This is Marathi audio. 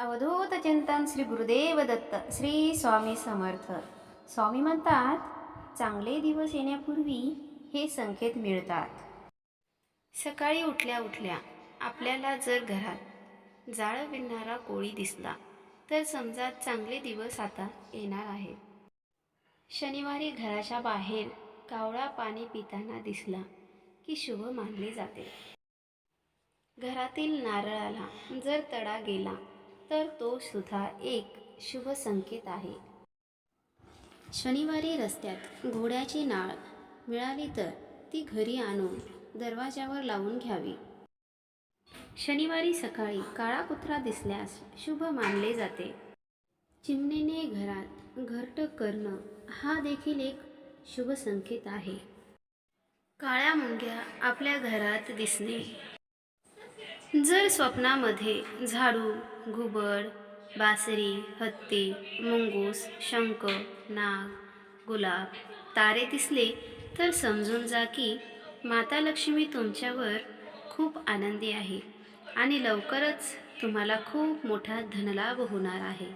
अवधूत चिंतन श्री गुरुदेव दत्त श्री स्वामी समर्थ. स्वामी म्हणतात, चांगले दिवस येण्यापूर्वी हे संकेत मिळतात. सकाळी उठल्या उठल्या आपल्याला जर घरात जाळं विणणारा कोळी दिसला तर समजा चांगले दिवस आता येणार आहेत. शनिवारी घराच्या बाहेर कावळा पाणी पिताना दिसला की शुभ मानले जाते. घरातील नारळाला जर तडा गेला तर तो सुद्धा एक शुभ संकेत आहे. शनिवारी रस्त्यात घोड्याची नाळ मिळाली तर ती घरी आणून दरवाजावर लावून घ्यावी. शनिवारी सकाळी काळा कुत्रा दिसल्यास शुभ मानले जाते. चिमणीने घरात घरटं करणं हा देखील एक शुभ संकेत आहे. काळ्या मुंग्या आपल्या घरात दिसणे, जर स्वप्नामध्ये झाडू, घुबड, बासरी, हत्ती, मुंगूस, शंख, नाग, गुलाब, तारे दिसले तर समजून जा की माता लक्ष्मी तुमच्यावर खूप आनंदी आहे आणि लवकरच तुम्हाला खूप मोठा धनलाभ होणार आहे.